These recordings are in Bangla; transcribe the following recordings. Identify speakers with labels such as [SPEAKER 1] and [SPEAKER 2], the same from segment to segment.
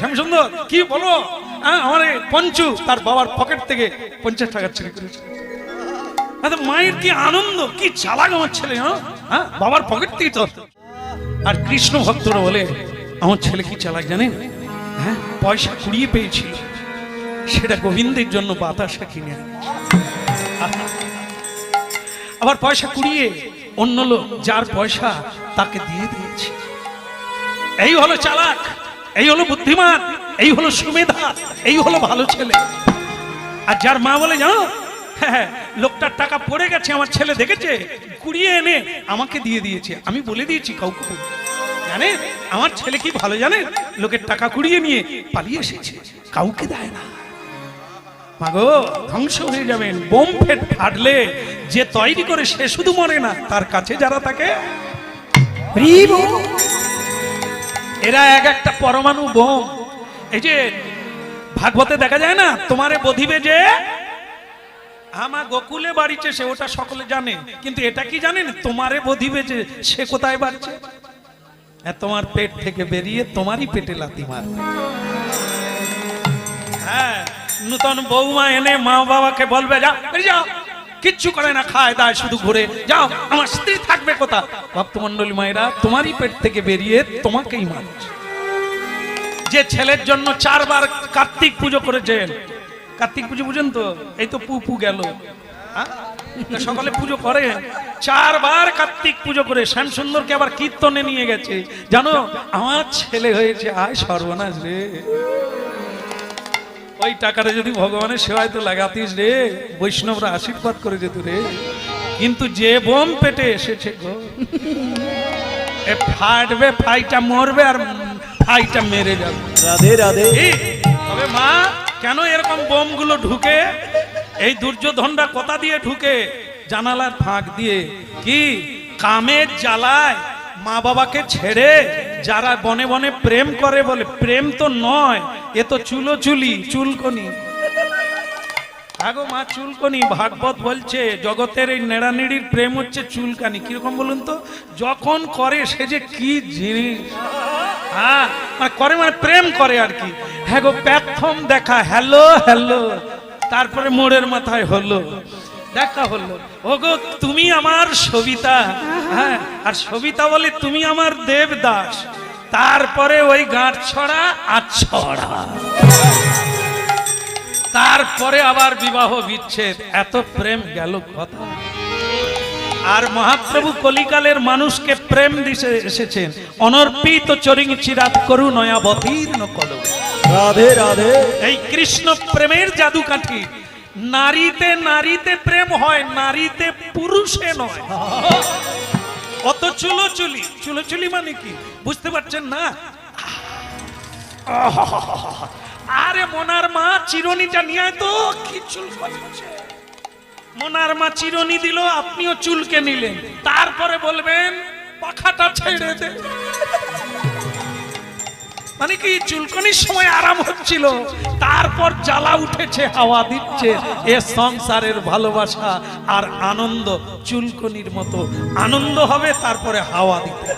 [SPEAKER 1] শ্যামসুন্দর কি বলো, আমার পঞ্চু তার বাবার পকেট থেকে 50 টাকা চুরি করেছে। মায়ের কি আনন্দ, কি চালাক আমার ছেলে, হ্যাঁ বাবার পকেট থেকে তো। আর কৃষ্ণ ভক্তরা বলে আমার ছেলে কি চালাক জানেন, হ্যাঁ পয়সা কুড়িয়ে পেয়েছিল, সেটা গোবিন্দের জন্য বাতাসা কিনে আবার পয়সা কুড়িয়ে অন্য লোক যার পয়সা তাকে দিয়ে দিয়েছে। এই হলো চালাক, এই হলো বুদ্ধিমান, এই হলো সুমেধা, এই হলো ভালো ছেলে। আর যার মা বলে জানো, হ্যাঁ লোকটার টাকা পড়ে গেছে, আমার ছেলে দেখেছে, কুড়িয়ে এনে আমাকে দিয়ে দিয়েছে, আমি বলে দিয়েছি কাউকে জানেন আমার ছেলে কি ভালো জানেন, লোকের টাকা কুড়িয়ে নিয়ে পালিয়ে এসেছে, কাউকে দেয় না। মাগো ধ্বংস হয়ে যাবেন। বোম ফাটলে যে তৈরি করে সে শুধু মরে না, তার কাছে যারা থাকে এরা এক একটা পরমাণু বোম। এই যে ভাগবতে দেখা যায় না, তোমারে বধিবে যে আমার গোকুলে বাড়িছে সে, ওটা সকলে জানে, কিন্তু এটা কি জানেন, তোমারে বধিবে যে সে কোথায় বাড়ছে, তোমার পেট থেকে বেরিয়ে তোমারই পেটে লাথি মারবে। হ্যাঁ নূতন বৌমা এনে মা বাবাকে বলবে যাও যাও, কিচ্ছু করে না, খায় দায় শুধু ঘুরে যাও, আমার স্ত্রী থাকবে কোথা। ভক্তমন্ডলী মায়েরা তোমারই পেট থেকে বেরিয়ে তোমাকেই মারছে। যে ছেলের জন্য 4 বার কার্তিক পুজো করেছেন, কার্তিক পুজো বুঝেন তো, এই তো পুপু গেল, সকালে পুজো করে 4 বার কার্তিক পুজো করে শ্যামসুন্দরকে আবার কীর্তনে নিয়ে গেছে, জানো আমার ছেলে হয়েছে, আয় সর্বনাশ রে, ওই টাকাটা যদি ভগবানের সেবায় তো লাগাতিস রে, বৈষ্ণবরা আশীর্বাদ করে যেত রে। কিন্তু যে বোম পেটে এসেছে গো, এ ফাটবে, ফাইটা মরবে আর ফাইটা মেরে যাবে।
[SPEAKER 2] রাধে রাধে।
[SPEAKER 1] তবে মা কেন এরকম বোম গুলো ঢুকে, এই দুর্যোধনরা কথা দিয়ে ঢুকে, জানালার ফাঁক দিয়ে, কি কামের জ্বালায় মা বাবাকে ছেড়ে যারা বনে বনে প্রেম করে, বলে প্রেম তো নয়, এ তো চুলোচুলি, চুলকনি। আগো মা চুলকনি, ভাগবত বলছে জগতের এই নেড়ানিড়ির প্রেম হচ্ছে চুলকানি। কিরকম বলুন তো, যখন করে সে যে কি জিনিস, হ্যাঁ করে মানে প্রেম করে আর কি। হ্যাঁ গো প্রথম দেখা হ্যালো হ্যালো, তারপরে মোড়ের মাথায় হলো দেখা হলো, ওগো তুমি আমার সবিতা, হ্যাঁ আর সবিতা বলে তুমি আমার দেবদাস, তারপরে ওই গাঁট ছড়া আর ছড়া, তারপরে আবার বিবাহ বিচ্ছেদ, এত প্রেম গেল কথা। আর মহাপ্রভু কলিকালের মানুষকে প্রেম দিতে এসেছেন, অনর্পিত চরিং চিরাত করু নয়াবতীর্ণ কল।
[SPEAKER 2] রাধে রাধে।
[SPEAKER 1] এই কৃষ্ণ প্রেমের জাদু কাঠি, নারীতে নারীতে প্রেম হয়, নারীতে পুরুষে নয়। অত চুলোচুলি, চুলোচুলি মানে কি বুঝতে পারছেন না? আরে মোনার মা চিরনিটা নিয়ে তো কি চুল করছে, মোনার মা চিরনি দিল, আপনিও চুলকে নিলেন, তারপরে বলবেন পাখাটা ছেড়ে দে। মানে কি চুলকনির সময় আরাম হচ্ছিল, তারপর জ্বালা উঠেছে, হাওয়া দিচ্ছে। এ সংসারের ভালোবাসা আর আনন্দ চুলকনির মতো আনন্দ হবে, তারপরে হাওয়া দিতে।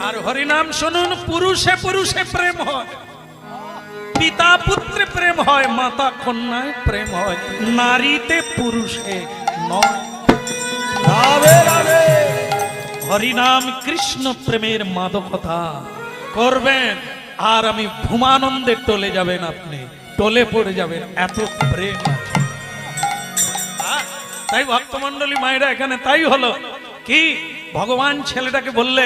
[SPEAKER 1] আর হরিনাম শুনুন, পুরুষে পুরুষে প্রেম হয়, পিতা পুত্রে প্রেম হয়, মাতা কন্যায় প্রেম হয়, নারীতে পুরুষে নয়।
[SPEAKER 2] রাধে রাধে।
[SPEAKER 1] হরিনাম কৃষ্ণ প্রেমের মাদকতা করবেন, আর আমি ভূমানন্দে টলে যাবেন, আপনি টলে পড়ে যাবেন, এত প্রেম। তাই ভক্তমন্ডলী মায়েরা এখানে তাই হলো কি, ভগবান ছেলেটাকে বললে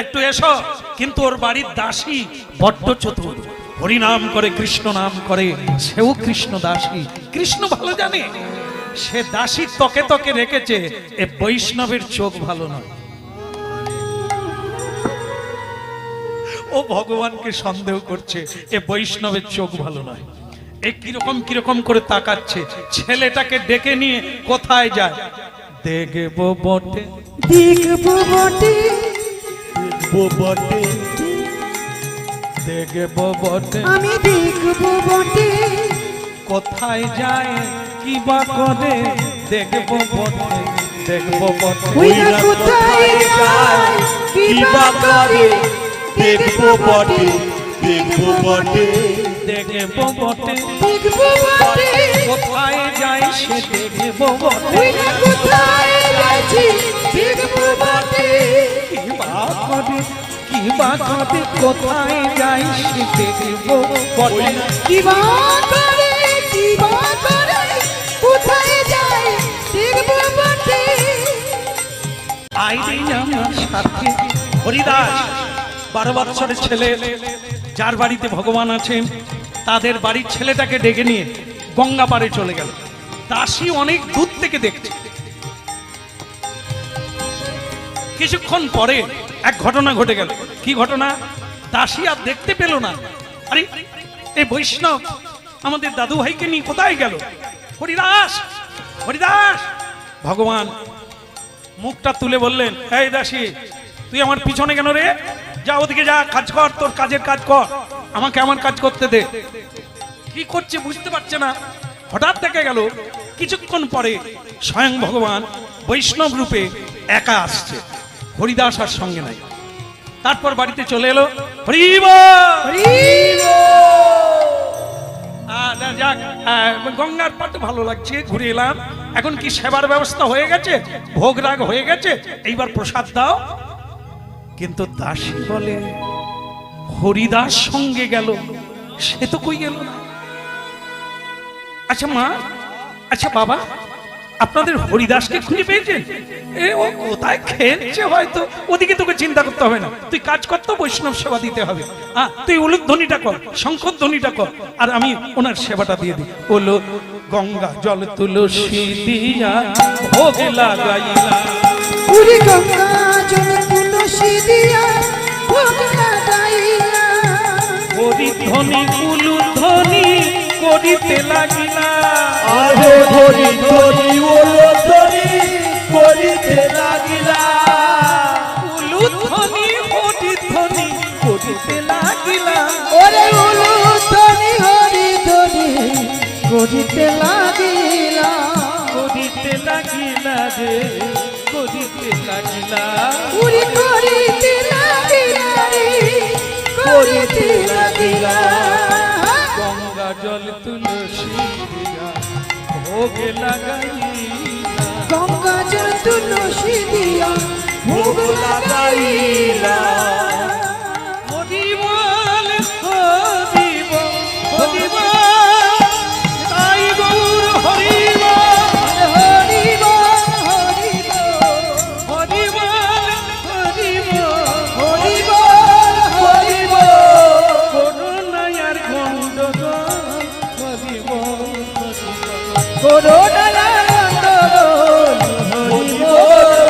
[SPEAKER 1] একটু এসো, কিন্তু ওর বাড়ির দাসী বড্ড চতুর, হরিনাম করে কৃষ্ণ নাম করে, সেও কৃষ্ণ দাসী, কৃষ্ণ ভালো জানে, সে দাসী তকে তকে রেখেছে, এ বৈষ্ণবের চোখ ভালো নয়। ও ভগবানকে সন্দেহ করছে, এ বৈষ্ণবের চোখ ভালো নয়। এ কিরকম কিরকম করে তাকাচ্ছে, ছেলেটাকে ডেকে নিয়ে কোথায় যায়, দেখবো বটে
[SPEAKER 3] দেখবো বটে
[SPEAKER 2] দেখবো বটে
[SPEAKER 1] দেখবো বটে,
[SPEAKER 3] আমি দেখবো বটে,
[SPEAKER 1] কোথায় যায় কি বা করে, দেখবো বটে দেখবো বটে,
[SPEAKER 3] ওই না কোথায় যায় কি বা করে,
[SPEAKER 2] দেখবো বটে দেখবো বটে
[SPEAKER 1] দেখবো বটে
[SPEAKER 3] দেখবো বটে
[SPEAKER 1] কোথায় যাই সে দেখবো বটে
[SPEAKER 3] ওই না কোথায় যাচ্ছি দেখবো বটে
[SPEAKER 1] কি বা করে কোথায় যাই সে দেখবো বটে
[SPEAKER 3] কি বা করে কোথায় যায় দেখবো বটে
[SPEAKER 1] আইদিন আমার সাথে হরিদাস 12 বছরের ছেলে, যার বাড়িতে ভগবান আছেন, তাদের বাড়ির ছেলেটাকে ডেকে নিয়ে গঙ্গা পাড়ে চলে গেল। দাসী অনেক দূর থেকে দেখছে। কিছুক্ষণ পরে এক ঘটনা ঘটে গেল। কি ঘটনা? দাসী আর দেখতে পেল না। আরে এই বৈষ্ণব আমাদের দাদু ভাইকে নিয়ে কোথায় গেল? হরিদাস, হরিদাস! ভগবান মুখটা তুলে বললেন, এই দাসী, তুই আমার পিছনে কেন রে? যা ওদিকে যা, কাজ কর, তোর কাজের কাজ কর, আমাকে আমার কাজ করতে দে। কি করছে বুঝতে পারছে না। হঠাৎ দেখা গেল কিছুক্ষণ পরে স্বয়ং ভগবান বৈষ্ণব রূপে একা আসছে, হরিদাস আর সঙ্গে নাই। তারপর বাড়িতে চলে এলো। হরিব যাক, গঙ্গার পাটে ভালো লাগছে, ঘুরে এলাম। এখন কি সেবার ব্যবস্থা হয়ে গেছে, ভোগ রাগ হয়ে গেছে, এইবার প্রসাদ দাও। কিন্তু দাসী বলে, হরিদাস সঙ্গে গেল, সে তো কই গেল না। আচ্ছা মা, আচ্ছা বাবা, আপনাদের হরিদাসকে খুঁজে পেয়েছেন? এ ও কোথায় খেলছে হয়তো, ওদিকে তোকে চিন্তা করতে হবে না। তুই কাজ কর, তো বৈষ্ণব সেবা দিতে হবে। তুই উলুধ্বনিটা কর, শঙ্খধ্বনিটা কর, আর আমি ওনার সেবাটা দিয়ে দিই। ওলো গঙ্গা জল তুলসী দিয়া ভোগ লাগাইলা,
[SPEAKER 3] পুরি গঙ্গা জল তুলসী দিয়া ভোগ লাগাইলা,
[SPEAKER 1] হরিধ্বনি উলুধ্বনি করিতে লাগিলা।
[SPEAKER 2] আরে ধরি ধরি ওলো ধরি করিতে লাগিলা।
[SPEAKER 1] উলুধ্বনি হরিধ্বনি করিতে লাগিলা।
[SPEAKER 3] ওরে উলু ধ্বনি হরি ধ্বনি করিতে লাগিলা,
[SPEAKER 1] করিতে লাগিলা রে, করিতে লাগিলা।
[SPEAKER 3] পুরি করিতে লাগিলা রে, করিতে লাগিলা।
[SPEAKER 1] গঙ্গা জল তুলসী দিয়া ভোগ লাগাইলা,
[SPEAKER 3] গঙ্গা জল তুলসী দিয়া ভোগ লাগাইলা।
[SPEAKER 1] হরিবল হরিব হরিব, তাই গৌর হরিব
[SPEAKER 3] হরিব হরিব
[SPEAKER 1] হরিবল হরিব
[SPEAKER 3] হরিব হরিব,
[SPEAKER 1] করুণায়ার গণ্ডগোল হরিব
[SPEAKER 3] করুণার গণ্ডগোল হরিব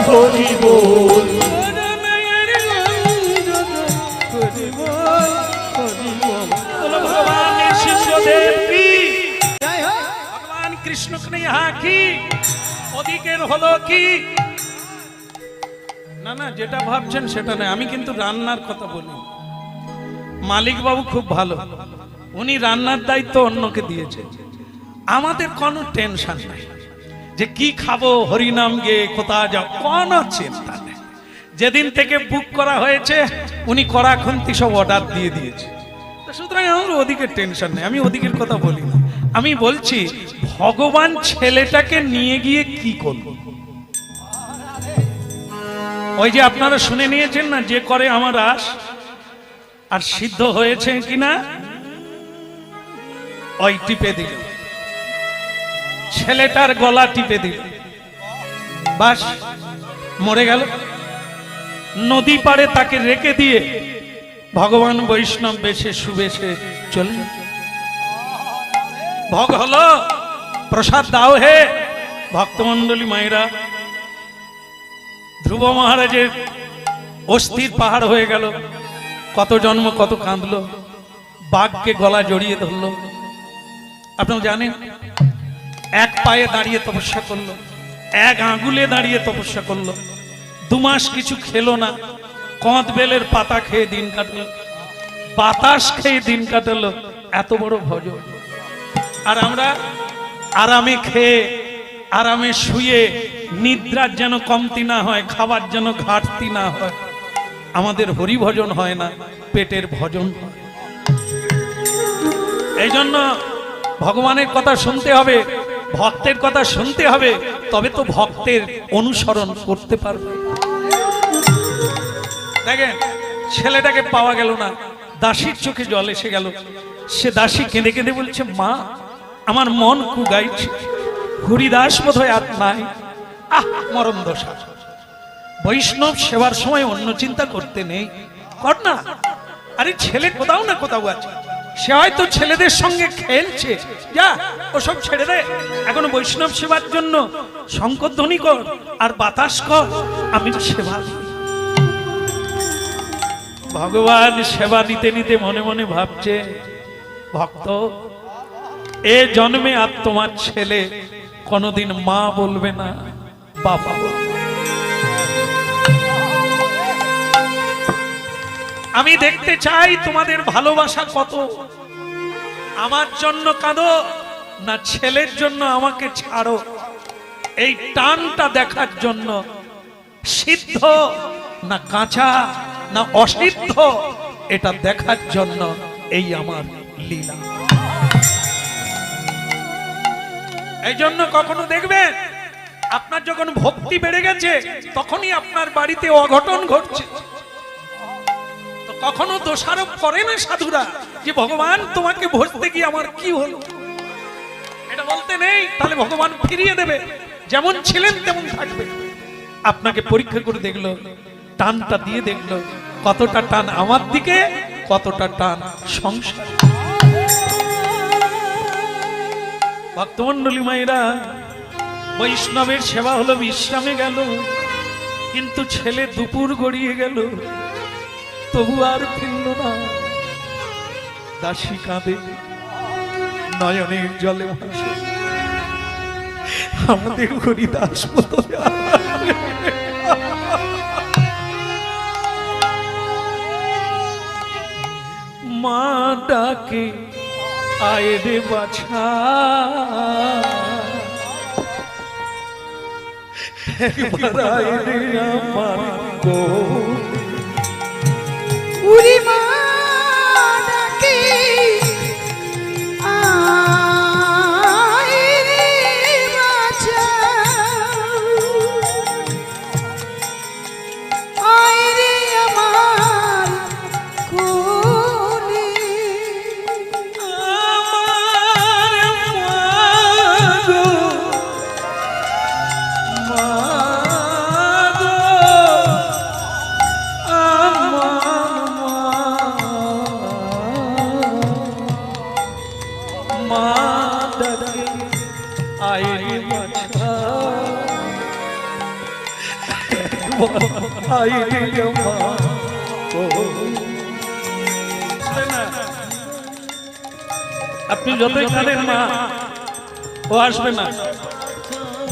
[SPEAKER 2] হরি বল
[SPEAKER 1] করুণায়ার গণ্ডগোল হরিব হরিব। বলো ভগবানের শিষ্যদেব কি,
[SPEAKER 3] জয় হোক।
[SPEAKER 1] ভগবান কৃষ্ণ ইহা কি, ওদিকের হলো কি? না না, যেটা ভাবছেন সেটা নয়। আমি কিন্তু রান্নার কথা বলি। মালিক বাবু খুব ভালো, উনি রান্নার দায়িত্ব অন্যকে দিয়েছে। আমাদের কোনো টেনশন নাই যে কি খাবো, হরিনাম গে কোথায় যাও, কোনো চিন্তা নেই। যেদিন থেকে বুক করা হয়েছে উনি কড়া খুন্তি সব অর্ডার দিয়ে দিয়েছে। তো সুতরাং আমার ওদিকের টেনশন নেই, আমি ওদিকের কথা বলি না। আমি বলছি ভগবান ছেলেটাকে নিয়ে গিয়ে কি করব। ওই যে আপনারা শুনে নিয়েছেন না, যে করে আমার আশ, আর সিদ্ধ হয়েছে কিনা ওই টিপে দিল, ছেলেটার গলা টিপে দিল, বাস মরে গেল। নদী পাড়ে তাকে রেখে দিয়ে ভগবান বৈষ্ণব বেশে সুবেশে চলে। ভোগ হলো, প্রসাদ দাও হে ভক্তমন্ডলী মায়েরা। ধ্রুব মহারাজের অস্থির পাহাড় হয়ে গেল। কত জন্ম কত কাঁদলো, বাঘকে গলা জড়িয়ে ধরলো। আপনারা জানেন, এক পায়ে দাঁড়িয়ে তপস্যা করলো, এক আঙ্গুলে দাঁড়িয়ে তপস্যা করলো, 2 মাস কিছু খেলো না, কঁদ বেলের পাতা খেয়ে দিন কাটলো, বাতাস খেয়ে দিন কাটালো। এত বড় ভজন। আর আমরা আরামে খেয়ে আরামে শুয়ে, নিদ্রার যেন কমতি না হয়, খাবার যেন ঘাটতি না হয়, আমাদের হরি ভজন হয় না, পেটের ভজন হয়। এই জন্য ভগবানের কথা শুনতে হবে, ভক্তের কথা শুনতে হবে, তবে তো ভক্তের অনুসরণ করতে পারবে। দেখেন ছেলেটাকে পাওয়া গেল না, দাসীর চোখে জল এসে গেল। সে দাসী কেঁদে কেঁদে বলছে, মা আমার মন কুগাইছে, হরিদাস বোধহয় আর নাই। মরণ দশা। বৈষ্ণব সেবার সময় অন্য চিন্তা করতে নেই, কর না। আরে ছেলে কোথাও না কোথাও আছে, সে হয়তো ছেলেদের সঙ্গে খেলছে, যা ওসব ছেড়ে দে। এখন বৈষ্ণব সেবার জন্য শঙ্করধ্বনি কর আর বাতাস কর, আমি সেবা। ভগবান সেবা নিতে নিতে মনে মনে ভাবছে, ভক্ত এ জন্মে আর তোমার ছেলে কোনোদিন মা বলবে না, বাবা বলবে। আমি দেখতে চাই তোমাদের ভালোবাসা কত। আমার জন্য কাঁদো না ছেলের জন্য আমাকে ছাড়ো, এই টানটা দেখার জন্য। সিদ্ধ না কাঁচা না অসিদ্ধ, এটা দেখার জন্য এই আমার লীলা। এই জন্য কখনো দেখবেন আপনার যখন ভক্তি বেড়ে গেছে তখনই আপনার বাড়িতে অঘটন ঘটছে। তো কখনো দোষারোপ করে না সাধুরা যে ভগবান তোমাকে ভজতে গিয়ে আমার কি হলো, এটা বলতে নেই। তাহলে ভগবান ফিরিয়ে দেবে, যেমন ছিলেন তেমন থাকবে। আপনাকে পরীক্ষা করে দেখলো, টানটা দিয়ে দেখলো কতটা টান আমার দিকে, কতটা টান সংসার। ভক্তমন্ডলী মায়েরা, বৈষ্ণবের সেবা হলো বিশ্রামে গেল, কিন্তু ছেলে দুপুর গড়িয়ে গেল, তবু আর ফিরল না। দাসী কাঁদে, নয়নের জলে ভাসে, আমাদের হরিদাস মতো। মা ডাকে আয় রে বাছা, একবার আয় রে আমার গো।
[SPEAKER 3] উরি মা ডাকে আয় রে বাছা, আয় রে আমার কোলে।
[SPEAKER 1] আপনি যতই কাঁদেন মা, ও আসবে না।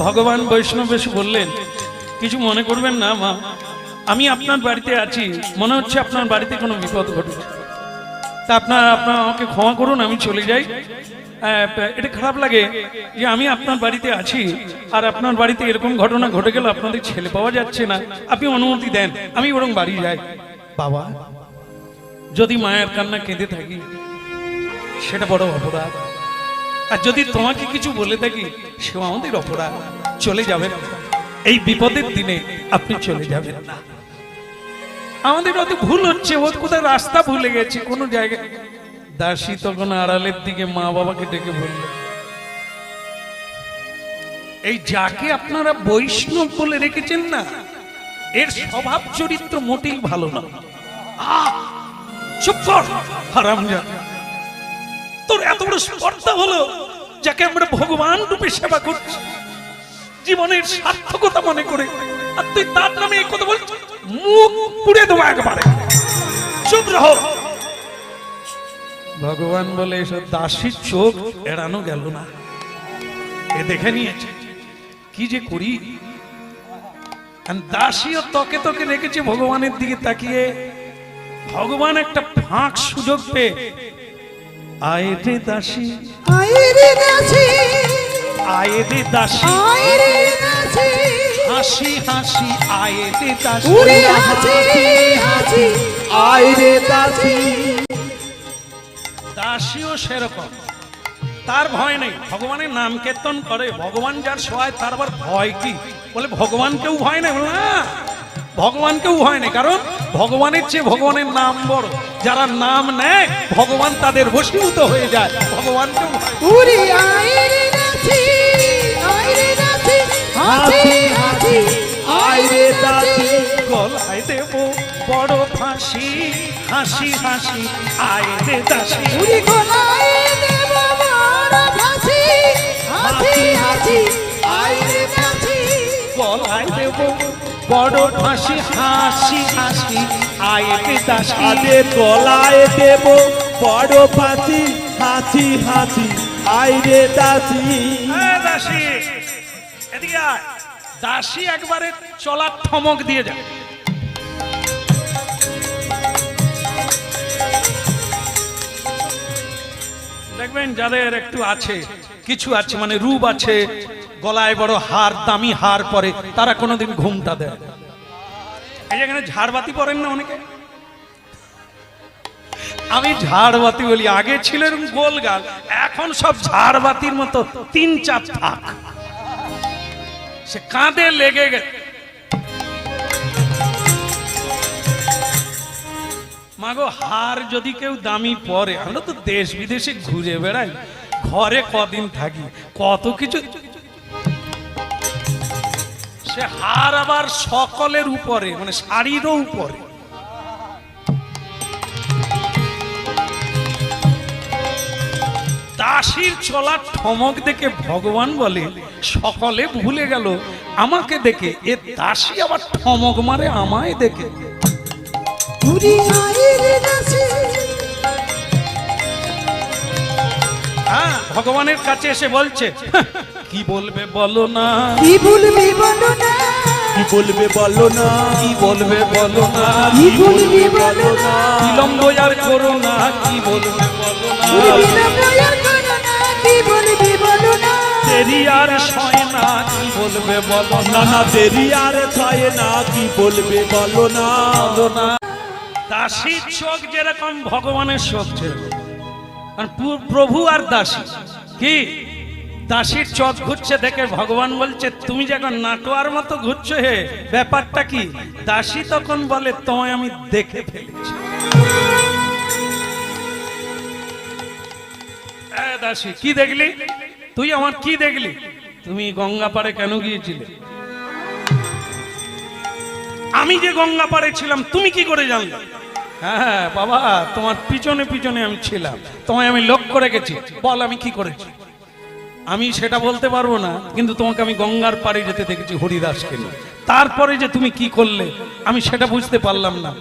[SPEAKER 1] ভগবান বৈষ্ণব এসে বললেন, কিছু মনে করবেন না মা, আমি আপনার বাড়িতে আছি, মনে হচ্ছে আপনার বাড়িতে কোনো বিপদ ঘটেছে, তা আপনার আমাকে ক্ষমা করুন, আমি চলে যাই। এটা খারাপ লাগে যে আমি আপনার বাড়িতে আছি আর আপনার বাড়িতে এরকম ঘটনা ঘটে গেল, আপনাদের ছেলে পাওয়া যাচ্ছে না, আপনি অনুমতি দেন আমি বরং বাড়ি যাই। বাবা, যদি মায়ের কান্না কেঁদে থাকি সেটা বড় অপরাধ, আর যদি তোমাকে কিছু বলে থাকি সেও আমাদের অপরাধ। চলে যাবেন, এই বিপদের দিনে আপনি চলে যাবেন না। আমাদের অত ভুল হচ্ছে, ও কোথায় রাস্তা ভুলে গেছে কোনো জায়গায়। দাসী তখন আড়ালের দিকে মা বাবাকে ডেকে বলল, এই যাকে আপনারা বৈষ্ণব বলে রেখেছেন না, এর স্বভাব চরিত্র মোটেই ভালো না। চুপ কর হারামজাদা, তোর এত বড় স্পর্ধা হলো যাকে আমরা ভগবান রূপে সেবা করছি, জীবনের সার্থকতা মনে করে, আর তুই তার নামে এই কথা বলছিস, মুখ পুড়ে দেবো একবারে, চুপ রহ। ভগবান বলে, এসব দাসীর চোখ এড়ানো গেল না, এ দেখে নিয়েছে কি যে করি। দাসীও তকে তকে রেখেছে ভগবানের দিকে তাকিয়ে। ভগবান একটা ফাঁক সুযোগ পেয়ে, আয় রে দাসী, আয় রে দাসী, আয় রে দাসী, আয় রে দাসী, হাসি হাসি আয় রে দাসী
[SPEAKER 3] উড়ে হাসি হাসি
[SPEAKER 2] আয় রে দাসী
[SPEAKER 1] দাসীও সেরকম, তার ভয় নেই, ভগবানের নাম কীর্তন করে, ভগবান যার সহায় তার আবার ভয় কি? বলে ভগবানকেও ভয় নেই, বলে না ভগবানকেও ভয় নেই, কারণ ভগবানের চেয়ে ভগবানের নাম বড়, যারা নাম নেয় ভগবান তাদের বশীভূত হয়ে যায়, ভগবানকেও ভয় নেই।
[SPEAKER 3] উড়ে আয় রে দাসী আয় রে দাসী হাসি হাসি
[SPEAKER 2] আয় রে দাসী
[SPEAKER 1] গলায় দেব বড় ফাঁসি হাসি হাসি আয় রে দাসী
[SPEAKER 3] উড়ে গলায় দেব বড় ফাঁসি হাসি হাসি আয় রে দাসী
[SPEAKER 1] গলায় দেব বড় ফাঁসি হাসি হাসি আয় রে দাসী
[SPEAKER 2] আদে গলায় দেব বড় ফাঁসি হাসি হাসি আয় রে দাসী
[SPEAKER 1] দাসী এদিকে আয়। দাসী একবারে চলার থমক দিয়ে যায়। দেখবেন যাদের একটু আছে, কিছু আছে মানে রূপ আছে, গলায় বড় হার, দামি হার পরে, তারা কোনোদিন ঘুমটা দেয়। এই যেখানে ঝাড়বাতি পরেন না অনেকে, আমি ঝাড়বাতি বলি, আগে ছিল এরকম গোল গাল, এখন সব ঝাড়বাতির মতো 3-4 থাক, সে কাঁধে লেগে গেছে। মাগো হার যদি কেউ দামি পরে, আমরা তো দেশ বিদেশে ঘুরে বেড়াই, ঘরে কদিন থাকি, কত কিছু, সে হার আবার সকলের উপরে, মানে শাড়িরও উপরে। দাসীর চলার ঠমক দেখে ভগবান বলে সকলে ভুলে গেল আমাকে দেখে, এ দাসী আবার ঠমক মারে আমায় দেখে।
[SPEAKER 3] উড়ে আয় রে দাসী
[SPEAKER 1] হ্যাঁ, ভগবানের কাছে এসে বলছে কি বলবে বলো না,
[SPEAKER 3] কি বলবি বলো না
[SPEAKER 2] কি বলবে বলো না
[SPEAKER 1] কি বলবে বলো না,
[SPEAKER 3] কি বলবি বলো না
[SPEAKER 1] বিলম্ব আর করো না, কি বলবে বলো না,
[SPEAKER 3] বিলম্ব আর করো না কি বলবি বলো না
[SPEAKER 1] দেরি আর সয় না, কি বলবে বলো
[SPEAKER 2] না
[SPEAKER 1] না,
[SPEAKER 2] না দেরি আর ছয় না কি বলবে বলো না
[SPEAKER 1] বলো না। দাসীর চোখ যেরকম ভগবানের চোখ যেরকম, আর প্রভু আর দাসী কি, দাসীর চোখ ঘুরছে দেখে ভগবান বলছে তুমি যখন নাটোয়ার মতো ঘুরছো, হে ব্যাপারটা কি? দাসী তখন বলে তোমায় আমি দেখে ফেলেছি। দাসী কি দেখলি তুই, আমার কি দেখলি? তুমি গঙ্গা পাড়ে কেন গিয়েছিলে? আমি যে গঙ্গা পাড়ে ছিলাম তুমি কি করে জানলে? হ্যাঁ বাবা, তোমার পিছনে পিছনে আমি ছিলাম, তোমায় আমি লক্ষ্য রেখেছি, বল আমি কি করেছি? আমি সেটা বলতে পারবো না, কিন্তু তোমাকে আমি গঙ্গার পাড়ে যেতে দেখেছি হরিদাসকে নিয়ে। তারপরে যে তুমি কি করলে আমি সেটা বুঝতে পারলাম না,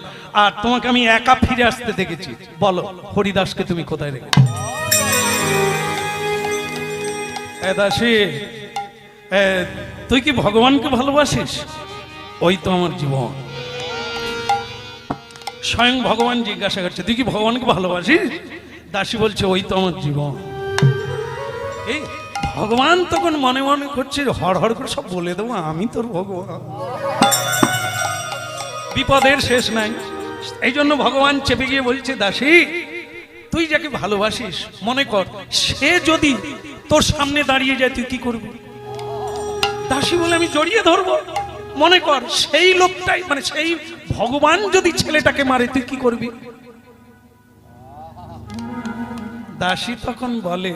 [SPEAKER 1] আর তোমাকে আমি একা ফিরে আসতে দেখেছি, বলো হরিদাসকে তুমি কোথায় রেখে? দাসী তুই কি ভগবানকে ভালোবাসিস? ওই তো আমার জীবন। স্বয়ং ভগবান জিজ্ঞাসা করছে তুই কি ভগবানকে ভালোবাসিস? দাসী বলছে ওই তো আমার জীবন। এই ভগবান তখন মনে মনে করছে হর হর করে সব বলে দেবো আমি তোর ভগবান, বিপদের শেষ নাই। এই জন্য ভগবান চেপে গিয়ে বলছে দাসী তুই যাকে ভালোবাসিস মনে কর সে যদি তোর সামনে দাঁড়িয়ে যায় তুই কি করবি? দাসী বলে আমি জড়িয়ে ধরবো। মনে কর সেই লোকটাই মানে সেই ভগবান যদি ছেলেটাকে মারে তুই কি করবি? দাসী তখন বলে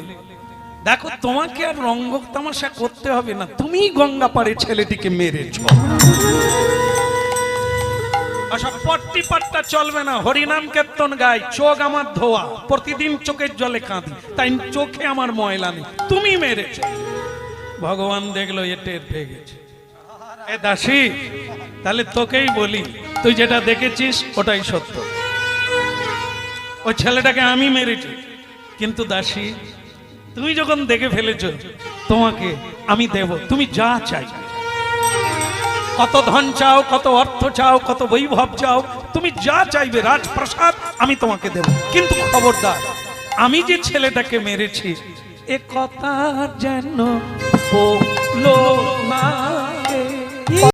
[SPEAKER 1] দেখো তোমাকে আর রঙ্গ তামাশা করতে হবে না, তুমি গঙ্গা পাড়ে ছেলেটিকে মেরেছ, সব পট্টি পাট্টা চলবে না, হরিনাম কীর্তন গাই, চোখ আমার ধোয়া, প্রতিদিন চোখের জলে কাঁদি, তাই চোখে আমার ময়লা নেই, তুমি মেরেছ। ভগবান দেখলো এ টের পেয়ে গেছে। এ দাসী তাহলে তোকেই বলি তুই যেটা দেখেছিস ওটাই সত্য, ওই ছেলেটাকে আমি মেরেছি, কিন্তু দাসী তুমি যখন দেখে ফেলেছ তোমাকে আমি দেব, তুমি যা চাই, কত ধন চাও, কত অর্থ চাও, কত বৈভব চাও, তুমি যা চাইবে রাজপ্রাসাদ আমি তোমাকে দেব, কিন্তু খবরদার আমি যে ছেলেটাকে মেরেছি এ কথা যেন বলো না রে।